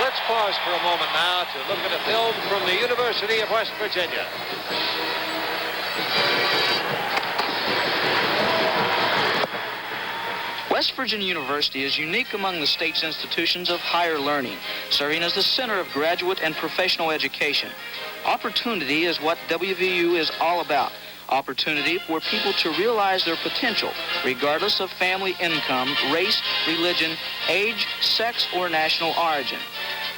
Let's pause for a moment now to look at a film from the University of West Virginia. West Virginia University is unique among the state's institutions of higher learning, serving as the center of graduate and professional education. Opportunity is what WVU is all about. Opportunity for people to realize their potential, regardless of family income, race, religion, age, sex, or national origin.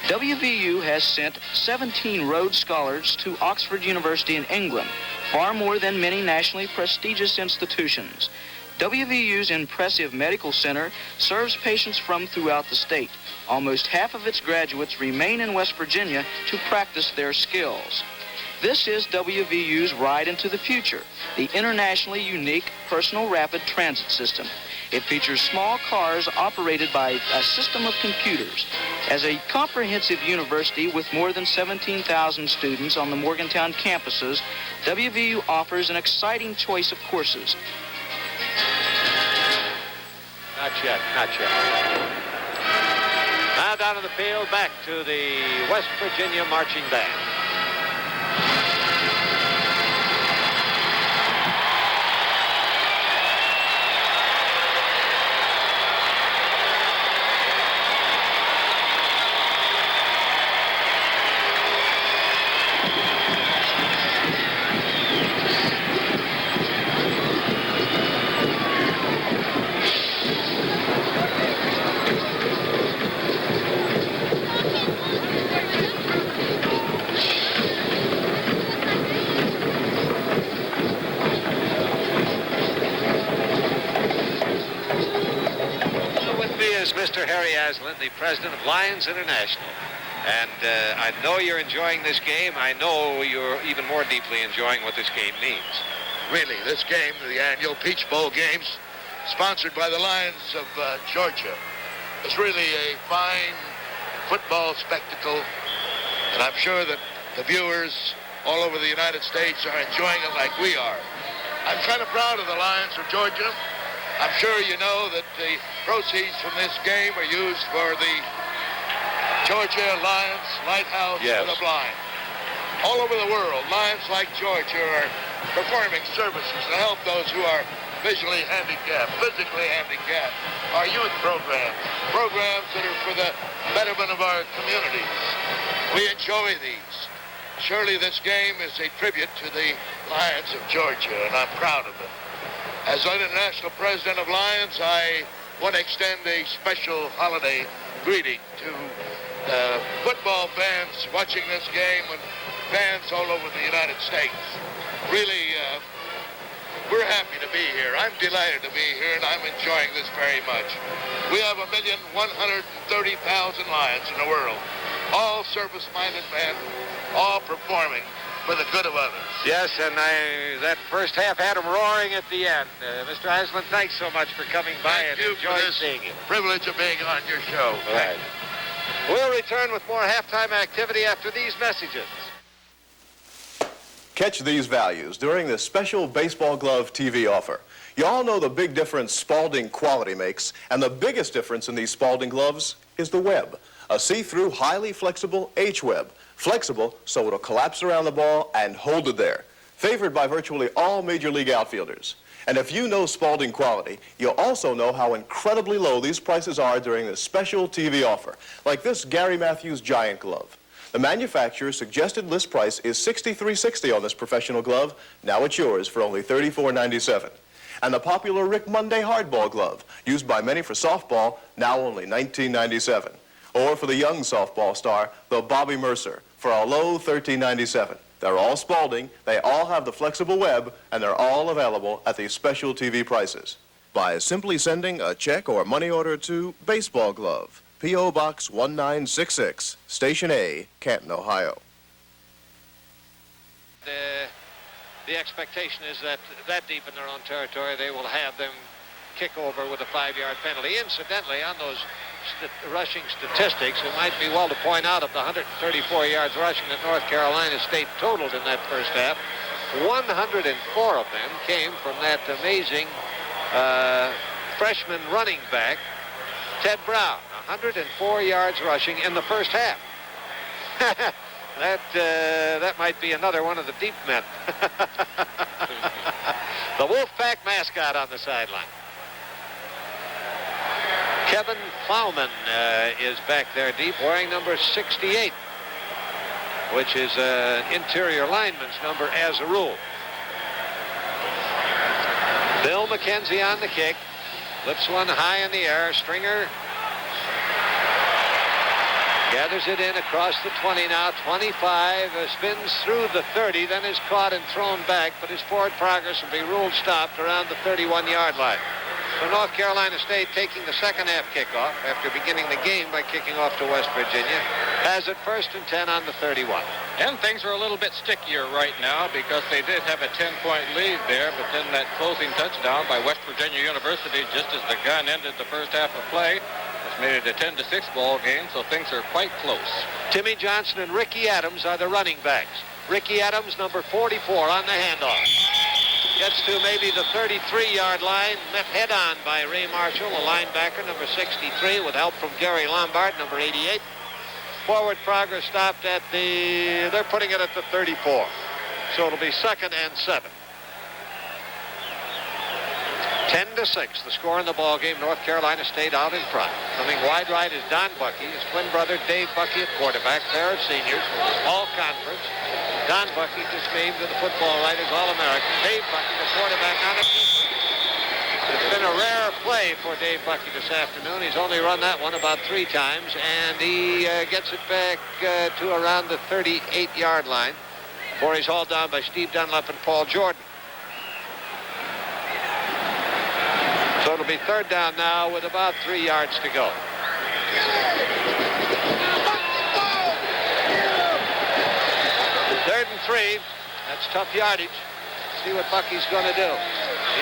WVU has sent 17 Rhodes Scholars to Oxford University in England, far more than many nationally prestigious institutions. WVU's impressive medical center serves patients from throughout the state. Almost half of its graduates remain in West Virginia to practice their skills. This is WVU's Ride into the Future, the internationally unique personal rapid transit system. It features small cars operated by a system of computers. As a comprehensive university with more than 17,000 students on the Morgantown campuses, WVU offers an exciting choice of courses. Not yet, not yet. Now down in the field, back to the West Virginia Marching Band. Mr. Harry Aslan, the president of Lions International. And I know you're enjoying this game. I know you're even more deeply enjoying what this game means. Really, this game, the annual Peach Bowl games, sponsored by the Lions of Georgia, is really a fine football spectacle. And I'm sure that the viewers all over the United States are enjoying it like we are. I'm kind of proud of the Lions of Georgia. I'm sure you know that the proceeds from this game are used for the Georgia Lions Lighthouse for the Blind. All over the world, Lions like Georgia are performing services to help those who are visually handicapped, physically handicapped. Our youth programs that are for the betterment of our communities. We enjoy these. Surely this game is a tribute to the Lions of Georgia, and I'm proud of it. As international president of Lions, I want to extend a special holiday greeting to football fans watching this game and fans all over the United States. Really, we're happy to be here. I'm delighted to be here, and I'm enjoying this very much. We have 1,130,000 Lions in the world, all service-minded men, all performing for the good of others. Yes, and that first half had them roaring at the end. Mr. Aslan, thanks so much for coming by and enjoying seeing you. Privilege of being on your show. Right. We'll return with more halftime activity after these messages. Catch these values during this special baseball glove TV offer. You all know the big difference Spalding quality makes, and the biggest difference in these Spalding gloves is the web. A see-through, highly flexible H-web. Flexible so it'll collapse around the ball and hold it there. Favored by virtually all major league outfielders. And if you know Spalding quality, you'll also know how incredibly low these prices are during this special TV offer, like this Gary Matthews Giant glove. The manufacturer's suggested list price is $63.60 on this professional glove. Now it's yours for only $34.97. And the popular Rick Monday hardball glove, used by many for softball, now only $19.97. Or for the young softball star, the Bobby Mercer, for a low $13.97. They're all Spalding, they all have the flexible web, and they're all available at these special TV prices. By simply sending a check or money order to Baseball Glove, P.O. Box 1966, Station A, Canton, Ohio. The expectation is that deep in their own territory, they will have them kick over with a 5-yard penalty. Incidentally, on those rushing statistics, it might be well to point out of the 134 yards rushing that North Carolina State totaled in that first half, 104 of them came from that amazing freshman running back, Ted Brown. Now, 104 yards rushing in the first half. That might be another one of the deep men. The Wolfpack mascot on the sideline. Kevin Plowman is back there deep, wearing number 68, which is an interior lineman's number as a rule. Bill McKenzie on the kick. Lifts one high in the air. Stringer gathers it in across the 20 now. 25, spins through the 30, then is caught and thrown back, but his forward progress will be ruled stopped around the 31-yard line. So North Carolina State, taking the second half kickoff after beginning the game by kicking off to West Virginia, has it 1st and 10 on the 31. And things are a little bit stickier right now because they did have a 10-point lead there, but then that closing touchdown by West Virginia University just as the gun ended the first half of play has made it a 10-6 ball game, so things are quite close. Timmy Johnson and Ricky Adams are the running backs. Ricky Adams, number 44, on the handoff. Gets to maybe the 33-yard line, met head-on by Ray Marshall, a linebacker, number 63, with help from Gary Lombard, number 88. Forward progress stopped at they're putting it at the 34. So it'll be 2nd and 7. 10-6, the score in the ball game. North Carolina State out in front. Coming wide right is Don Bucky, his twin brother Dave Bucky at quarterback. Pair of seniors, all conference. Don Bucky just named to the football writers All-American. Dave Bucky, the quarterback, on a keeper. It's been a rare play for Dave Bucky this afternoon. He's only run that one about 3 times, and he gets it back to around the 38-yard line before he's hauled down by Steve Dunlap and Paul Jordan. So it'll be 3rd down now with about 3 yards to go. Third and 3. That's tough yardage. See what Bucky's going to do.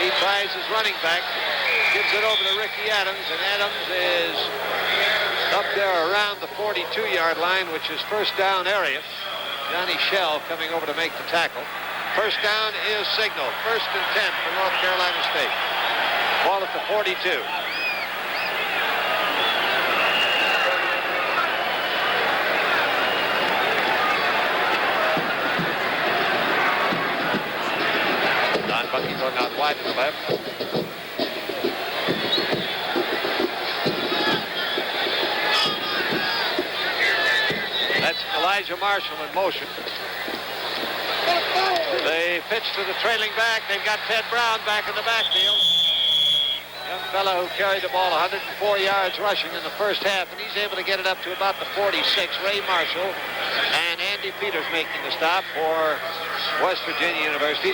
He tries his running back, gives it over to Ricky Adams, and Adams is up there around the 42-yard line, which is 1st down area. Johnny Shell coming over to make the tackle. 1st down is signaled. 1st and 10 for North Carolina State. Ball at the 42. Don Bucky going out wide to the left. That's Elijah Marshall in motion. They pitch to the trailing back. They've got Ted Brown back in the backfield. Young fellow who carried the ball 104 yards rushing in the first half, and he's able to get it up to about the 46. Ray Marshall and Andy Peters making the stop for West Virginia University.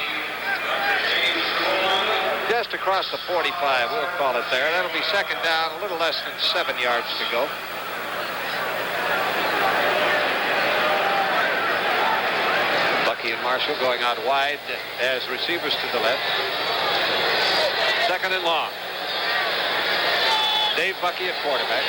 Just across the 45, we'll call it there. That'll be 2nd down, a little less than 7 yards to go. Bucky and Marshall going out wide as receivers to the left. 2nd and long. Dave Bucky at quarterback.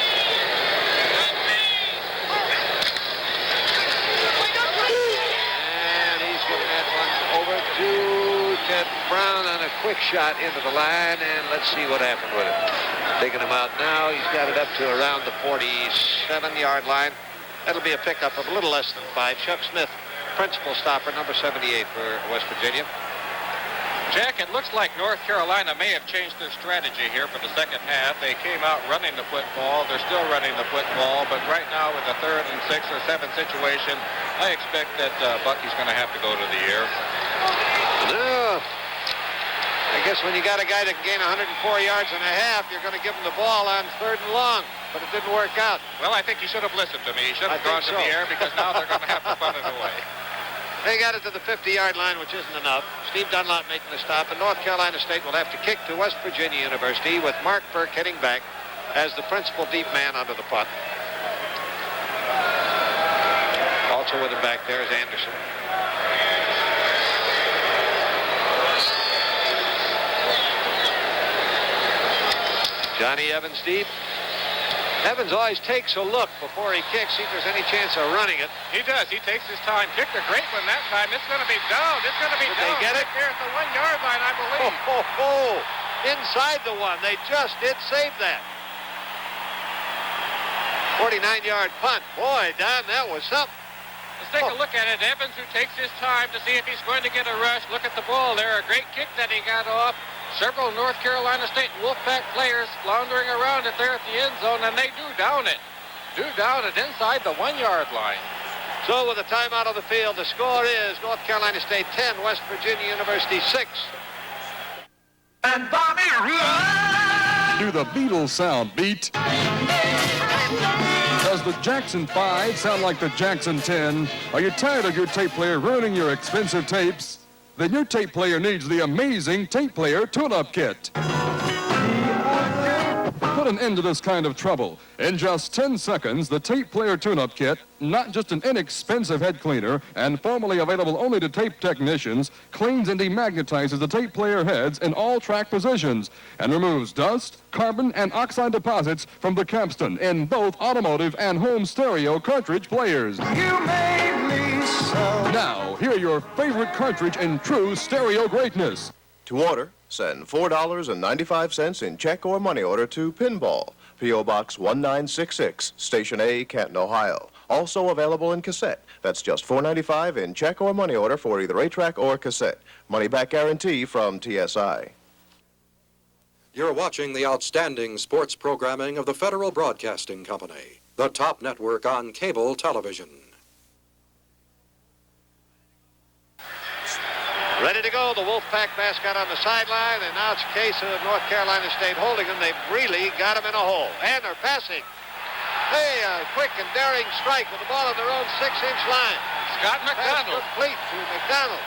And he's giving that one over to Ted Brown on a quick shot into the line, and let's see what happened with it. Taking him out now. He's got it up to around the 47-yard line. That'll be a pickup of a little less than 5. Shep Smith, principal stopper, number 78 for West Virginia. Jack, it looks like North Carolina may have changed their strategy here for the second half. They came out running the football. They're still running the football, but right now with a 3rd and 6 or 7 situation, I expect that Bucky's going to have to go to the air. No. I guess when you got a guy that can gain 104 yards and a half, you're going to give him the ball on 3rd and long, but it didn't work out. Well, I think he should have listened to me. He should have gone to the air because now they're going to have to punt it away. They got it to the 50-yard line, which isn't enough. Steve Dunlop making the stop, and North Carolina State will have to kick to West Virginia University with Mark Burke heading back as the principal deep man under the punt. Also with him back there is Anderson. Johnny Evans deep. Evans always takes a look before he kicks, see if there's any chance of running it. He does. He takes his time. Kicked a great one that time. It's going to be down. It's going to be Did down. they get it? Right there at the 1-yard line, I believe. Inside the 1. They just did save that. 49-yard punt. Boy, Don, that was something. Let's take a look at it. Evans, who takes his time to see if he's going to get a rush. Look at the ball there. A great kick that he got off. Several North Carolina State Wolfpack players floundering around it there at the end zone, and they do down it. Do down it inside the 1-yard line. So with a timeout on the field, the score is North Carolina State 10, West Virginia University 6. And Bobby, Do the Beatles sound beat? Does the Jackson 5 sound like the Jackson 10? Are you tired of your tape player ruining your expensive tapes? Then your tape player needs the amazing Tape Player Tune-Up Kit. Put an end to this kind of trouble. In just 10 seconds, the Tape Player Tune-Up Kit, not just an inexpensive head cleaner and formerly available only to tape technicians, cleans and demagnetizes the tape player heads in all track positions and removes dust, carbon, and oxide deposits from the capstan in both automotive and home stereo cartridge players. you made me so. Now, hear your favorite cartridge in true stereo greatness. To order, send $4.95 in check or money order to Pinball, P.O. Box 1966, Station A, Canton, Ohio. Also available in cassette. That's just $4.95 in check or money order for either 8-track or cassette. Money-back guarantee from TSI. You're watching the outstanding sports programming of the Federal Broadcasting Company, the top network on cable television. Ready to go, the Wolfpack mascot on the sideline, and now it's a case of North Carolina State holding him. They've really got him in a hole, and they're passing. Hey, a quick and daring strike with the ball on their own 6-inch line. Scott McDonald. Pass complete to McDonald.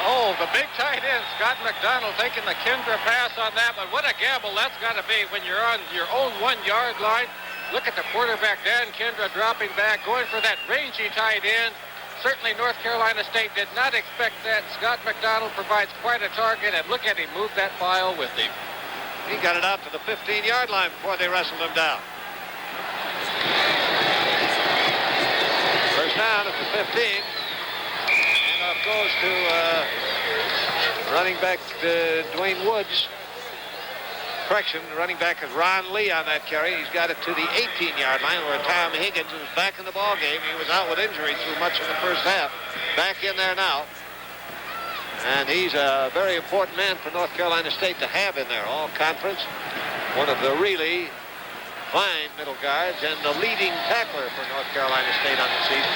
Oh, the big tight end, Scott McDonald, taking the Kendra pass on that, but what a gamble that's got to be when you're on your own 1-yard line. Look at the quarterback, Dan Kendra, dropping back, going for that rangy tight end. Certainly North Carolina State did not expect that. Scott McDonald provides quite a target, and look at him move that file with him. He got it out to the 15-yard line before they wrestled him down. First down at the 15. And off goes to running back Dwayne Woods. Correction, running back is Ron Lee on that carry. He's got it to the 18-yard line where Tom Higgins was back in the ball game. He was out with injury through much of the first half. Back in there now. And he's a very important man for North Carolina State to have in there, all conference. One of the really fine middle guards and the leading tackler for North Carolina State on the season.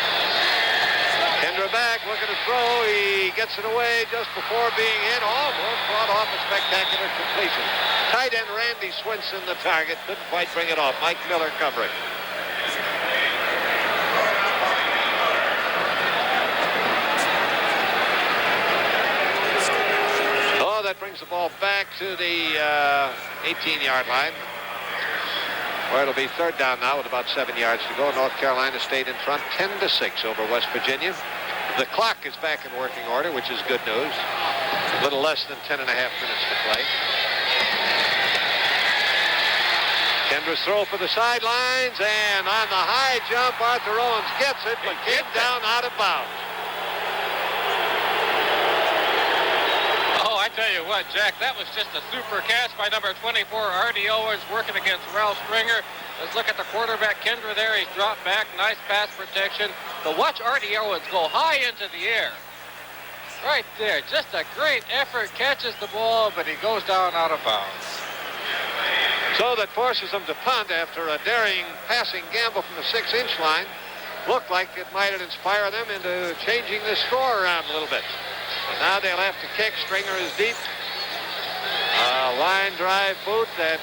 Kendra back, looking to throw. He gets it away just before being hit. Almost brought off a spectacular completion. Tight end Randy Swinson, the target, couldn't quite bring it off. Mike Miller covering. Oh, that brings the ball back to the 18-yard line, where it'll be third down now with about 7 yards to go. North Carolina State in front, 10-6 over West Virginia. The clock is back in working order, which is good news. A little less than 10.5 minutes to play. Kendra's throw for the sidelines, and on the high jump, Arthur Owens gets it, but came down out of bounds. Oh, I tell you what, Jack, that was just a super catch by number 24, Artie Owens, working against Ralph Stringer. Let's look at the quarterback, Kendra there. He's dropped back, nice pass protection. But watch Artie Owens go high into the air. Right there, just a great effort, catches the ball, but he goes down out of bounds. So that forces them to punt after a daring passing gamble from the 6-inch line. Looked like it might inspire them into changing the score around a little bit. But now they'll have to kick. Stringer is deep. Line drive boot that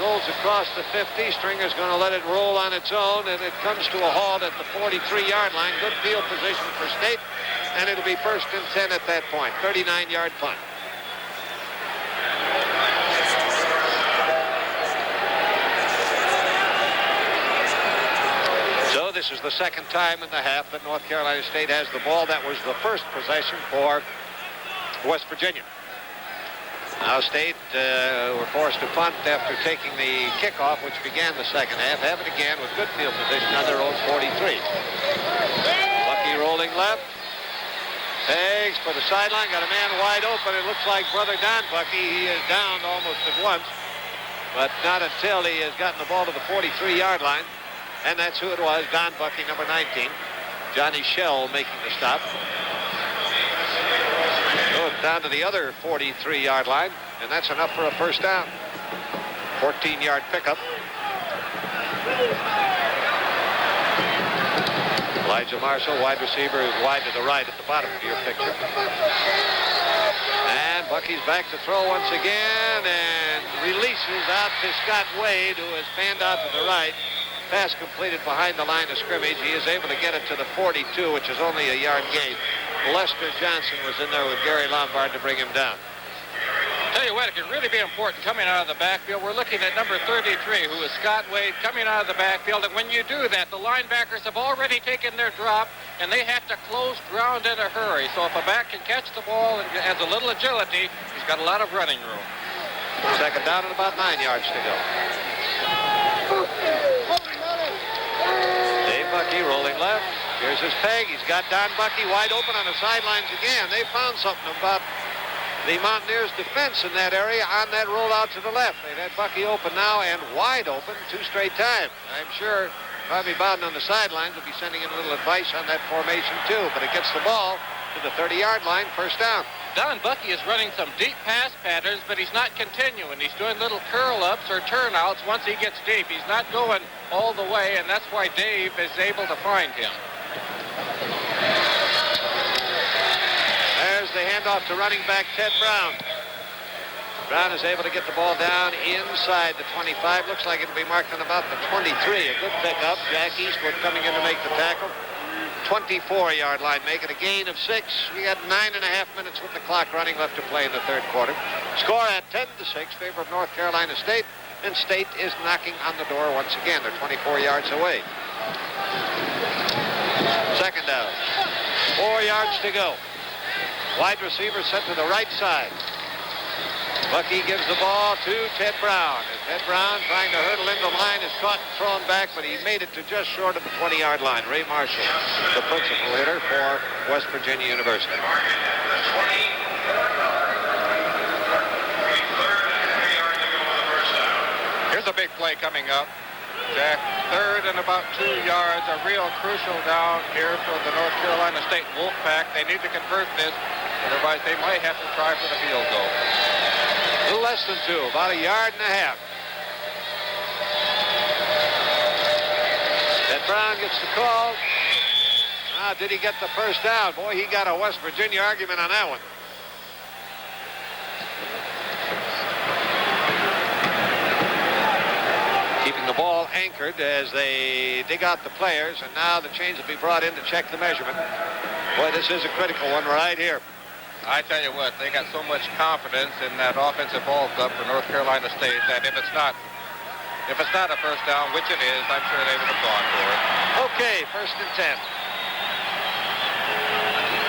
rolls across the 50. Stringer's going to let it roll on its own, and it comes to a halt at the 43-yard line. Good field position for State, and it'll be 1st and 10 at that point. 39-yard punt. So this is the second time in the half that North Carolina State has the ball. That was the first possession for West Virginia. Now State were forced to punt after taking the kickoff, which began the second half. Have it again with good field position on their own 43. Lucky rolling left. Takes for the sideline. Got a man wide open. It looks like brother Don Bucky. He is down almost at once, but not until he has gotten the ball to the 43-yard line. And that's who it was, Don Bucky, number 19. Johnny Shell making the stop. Go down to the other 43-yard line, and that's enough for a first down. 14-yard pickup. Elijah Marshall, wide receiver, is wide to the right at the bottom of your picture. And Bucky's back to throw once again and releases out to Scott Wade, who is fanned out to the right. Pass completed behind the line of scrimmage. He is able to get it to the 42, which is only a yard gain. Lester Johnson was in there with Gary Lombard to bring him down. Tell you what, it can really be important coming out of the backfield. We're looking at number 33, who is Scott Wade, coming out of the backfield. And when you do that, the linebackers have already taken their drop, and they have to close ground in a hurry. So if a back can catch the ball and has a little agility, he's got a lot of running room. Second down and about 9 yards to go. Dave Bucky rolling left. Here's his peg. He's got Don Bucky wide open on the sidelines again. They found something about the Mountaineers' defense in that area on that rollout to the left. They've had Bucky open now and wide open 2 straight times. I'm sure Bobby Bowden on the sidelines will be sending in a little advice on that formation too, but it gets the ball to the 30-yard line, first down. Don Bucky is running some deep pass patterns, but he's not continuing. He's doing little curl-ups or turnouts once he gets deep. He's not going all the way, and that's why Dave is able to find him. There's the handoff to running back Ted Brown. Brown is able to get the ball down inside the 25. Looks like it'll be marked on about the 23. A good pickup. Jack Eastwood coming in to make the tackle. 24-yard line, making a gain of 6. We got 9.5 minutes with the clock running left to play in the third quarter. Score at 10-6, favor of North Carolina State, and State is knocking on the door once again. They're 24 yards away. Second down. 4 yards to go. Wide receiver set to the right side. Bucky gives the ball to Ted Brown. And Ted Brown, trying to hurdle into the line, is caught and thrown back, but he made it to just short of the 20-yard line. Ray Marshall, the principal hitter for West Virginia University. Here's a big play coming up. Jack, third and about 2 yards. A real crucial down here for the North Carolina State Wolfpack. They need to convert this, otherwise they might have to try for the field goal. A little less than 2, about 1.5 yards. Ted Brown gets the call. Now, did he get the first down? Boy, he got a West Virginia argument on that one. Keeping the ball anchored as they dig out the players, and now the chains will be brought in to check the measurement. Boy, this is a critical one right here. I tell you what, they got so much confidence in that offensive ball club for North Carolina State that if it's not a first down, which it is, I'm sure they would have gone for it. Okay, first and 10.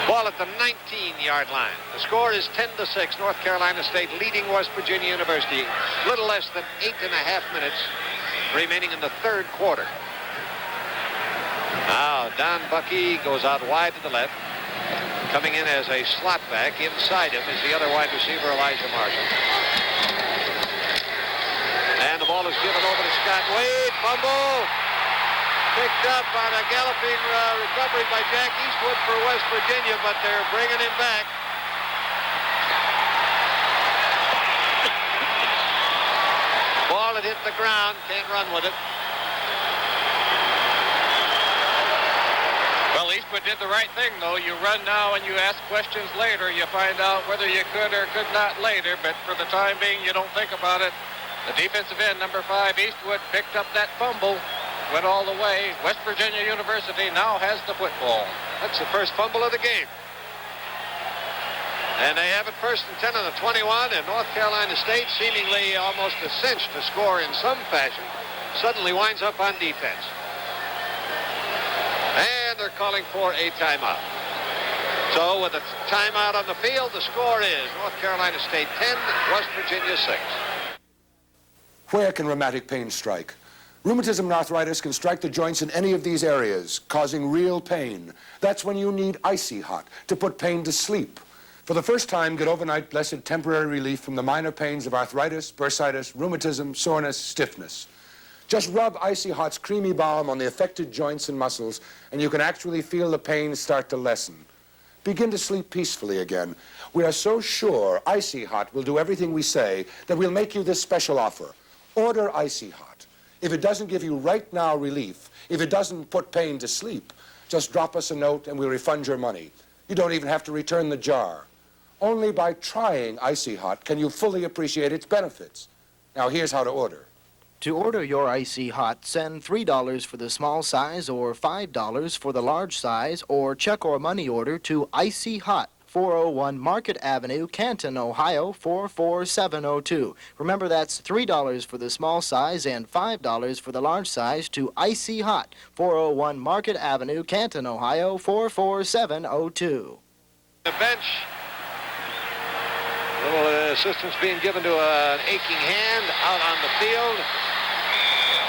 Ball at the 19-yard line. The score is 10-6. North Carolina State leading West Virginia University. Little less than 8.5 minutes remaining in the third quarter. Now, Don Bucky goes out wide to the left. Coming in as a slot back. Inside him is the other wide receiver, Elijah Marshall. And the ball is given over to Scott Wade. Fumble. Picked up on a galloping recovery by Jack Eastwood for West Virginia, but they're bringing him back. Ball had hit the ground. Can't run with it. Well, Eastwood did the right thing, though. You run now and you ask questions later. You find out whether you could or could not later, but for the time being, you don't think about it. The defensive end, number 5, Eastwood, picked up that fumble, went all the way. West Virginia University now has the football. That's the first fumble of the game. And they have it first and 10 on the 21, and North Carolina State, seemingly almost a cinch to score in some fashion, suddenly winds up on defense. And they're calling for a timeout. So with a timeout on the field, the score is North Carolina State 10, West Virginia 6. Where can rheumatic pain strike? Rheumatism and arthritis can strike the joints in any of these areas, causing real pain. That's when you need Icy Hot to put pain to sleep. For the first time, get overnight blessed temporary relief from the minor pains of arthritis, bursitis, rheumatism, soreness, stiffness. Just rub Icy Hot's creamy balm on the affected joints and muscles, and you can actually feel the pain start to lessen. Begin to sleep peacefully again. We are so sure Icy Hot will do everything we say that we'll make you this special offer. Order Icy Hot. If it doesn't give you right now relief, if it doesn't put pain to sleep, just drop us a note and we'll refund your money. You don't even have to return the jar. Only by trying Icy Hot can you fully appreciate its benefits. Now here's how to order. To order your Icy Hot, send $3 for the small size or $5 for the large size, or check or money order to Icy Hot, 401 Market Avenue, Canton, Ohio, 44702. Remember, that's $3 for the small size and $5 for the large size to Icy Hot, 401 Market Avenue, Canton, Ohio, 44702. The bench. A little assistance being given to an aching hand out on the field.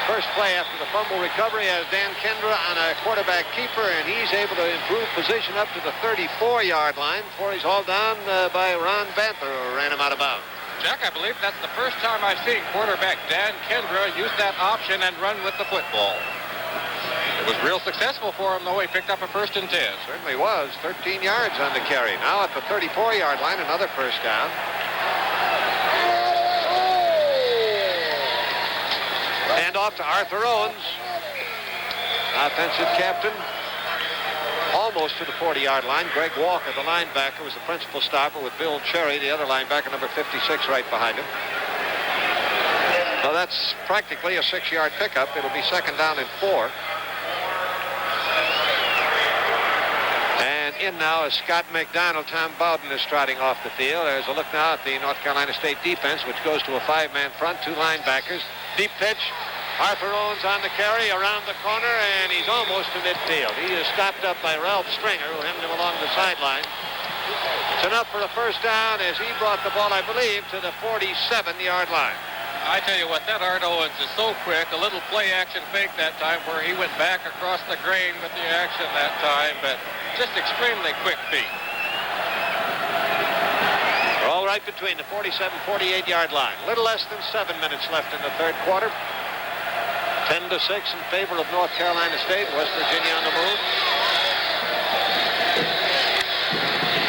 First play after the fumble recovery has Dan Kendra on a quarterback keeper, and he's able to improve position up to the 34-yard line before he's hauled down by Ron Banther, who ran him out of bounds. Jack, I believe that's the first time I've seen quarterback Dan Kendra use that option and run with the football. It was real successful for him, though. He picked up a 1st and 10. Certainly was. 13 yards on the carry. Now at the 34-yard line, another first down. Hand off to Arthur Owens, offensive captain, almost to the 40-yard line. Greg Walker, the linebacker, was the principal stopper with Bill Cherry, the other linebacker, number 56, right behind him. So that's practically a 6-yard pickup. It'll be 2nd down and 4. And in now is Scott McDonald. Tom Bowden is trotting off the field. There's a look now at the North Carolina State defense, which goes to a 5-man front, 2 linebackers. Deep pitch. Arthur Owens on the carry around the corner, and he's almost to midfield. He is stopped up by Ralph Stringer, who hemmed him along the sideline. It's enough for a first down as he brought the ball, I believe, to the 47-yard line. I tell you what, that Art Owens is so quick. A little play-action fake that time where he went back across the grain with the action that time, but just extremely quick feet. We're all right between the 47, 48-yard line. A little less than 7 minutes left in the third quarter. 10-6 in favor of North Carolina State. West Virginia on the move.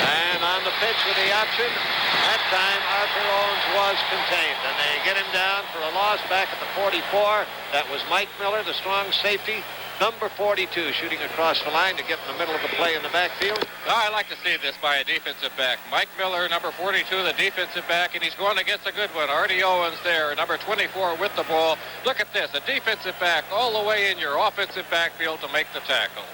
And on the pitch with the option. That time, Arthur Owens was contained. And they get him down for a loss back at the 44. That was Mike Miller, the strong safety. Number 42, shooting across the line to get in the middle of the play in the backfield. I like to see this by a defensive back. Mike Miller, number 42, the defensive back, and he's going against a good one. Artie Owens there, number 24 with the ball. Look at this, a defensive back all the way in your offensive backfield to make the tackle.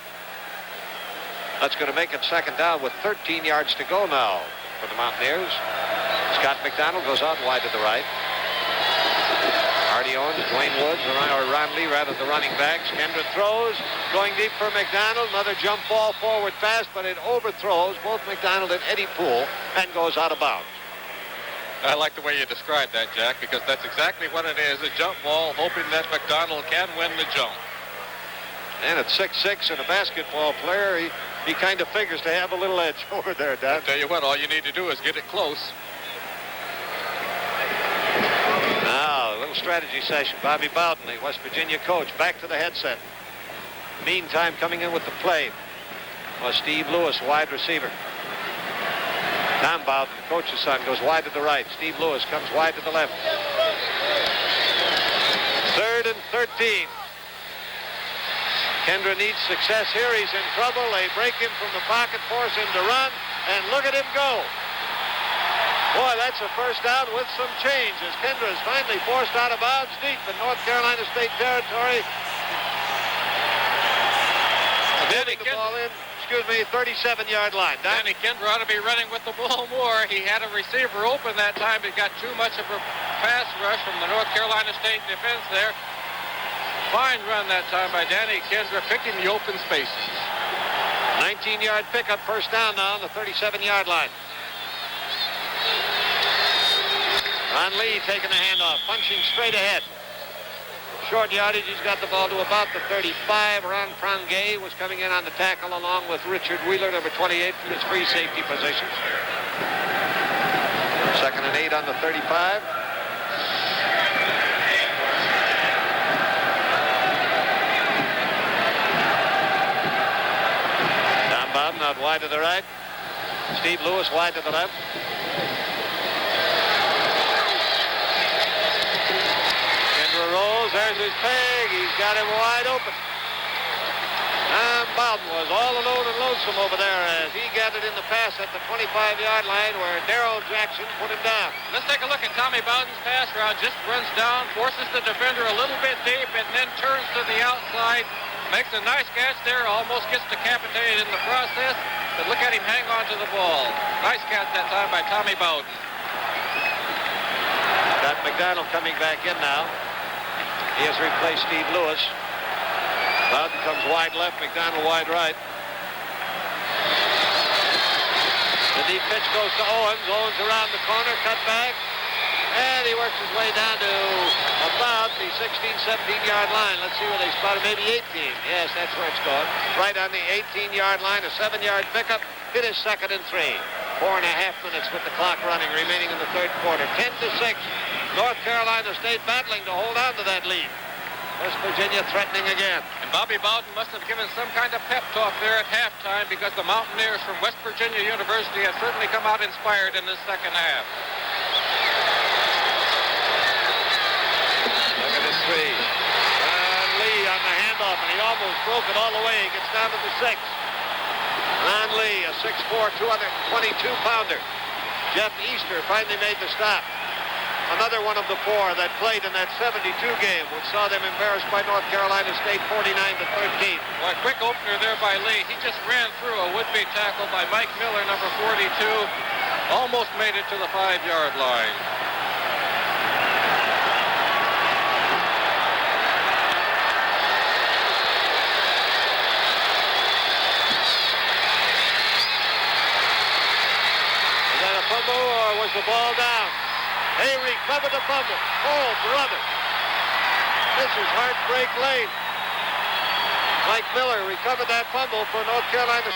That's going to make it 2nd down with 13 yards to go now for the Mountaineers. Scott McDonald goes out wide to the right. Artie Owens, Dwayne Woods, or Ron Lee, rather, the running backs. Kendra throws, going deep for McDonald. Another jump ball forward pass, but it overthrows both McDonald and Eddie Poole and goes out of bounds. I like the way you described that, Jack, because that's exactly what it is, a jump ball, hoping that McDonald can win the jump. And at 6'6" and a basketball player, he kind of figures to have a little edge over there, Don. I tell you what, all you need to do is get it close. Now, a little strategy session. Bobby Bowden, the West Virginia coach, back to the headset. Meantime, coming in with the play was Steve Lewis, wide receiver. Tom Bowden, the coach's son, goes wide to the right. Steve Lewis comes wide to the left. 3rd and 13. Kendra needs success here. He's in trouble. They break him from the pocket, force him to run, and look at him go. Boy, that's a first down with some change as Kendra is finally forced out of bounds deep in North Carolina State territory. Danny the ball in, 37-yard line. Danny Kendra ought to be running with the ball more. He had a receiver open that time. He got too much of a pass rush from the North Carolina State defense there. Fine run that time by Danny Kendra, picking the open spaces. 19-yard pickup, first down now on the 37-yard line. Ron Lee taking the handoff, punching straight ahead. Short yardage, he's got the ball to about the 35. Ron Prangay was coming in on the tackle along with Richard Wheeler, number 28, from his free safety position. 2nd and 8 on the 35. out wide to the right. Steve Lewis wide to the left. Kendra rolls. There's his peg. He's got him wide open. Bowden was all alone and lonesome over there as he got it in the pass at the 25-yard line where Darrell Jackson put him down. Let's take a look at Tommy Bowden's pass route. Just runs down, forces the defender a little bit deep, and then turns to the outside. Makes a nice catch there. Almost gets decapitated in the process. But look at him hang on to the ball. Nice catch that time by Tommy Bowden. Got McDonald coming back in now. He has replaced Steve Lewis. Bowden comes wide left, McDonald wide right. The deep pitch goes to Owens. Owens around the corner, cut back. And he works his way down to about the 16, 17-yard line. Let's see where they spotted. Maybe 18. Yes, that's where it's going. Right on the 18-yard line, a 7-yard pickup. It is 2nd and 3. 4.5 minutes with the clock running, remaining in the third quarter. 10-6. North Carolina State battling to hold on to that lead. West Virginia threatening again. And Bobby Bowden must have given some kind of pep talk there at halftime because the Mountaineers from West Virginia University have certainly come out inspired in this second half. Look at this 3. Lee on the handoff, and he almost broke it all the way. He gets down to the 6. Ron Lee, a 6'4", 222-pounder. Jeff Easter finally made the stop. Another one of the 4 that played in that 72 game, which saw them embarrassed by North Carolina State 49-13. Well, a quick opener there by Lee. He just ran through a would-be tackle by Mike Miller, number 42. Almost made it to the 5-yard line. Was that a fumble or was the ball down? They recovered the fumble. Oh, brother. This is Heartbreak Lane. Mike Miller recovered that fumble for North Carolina.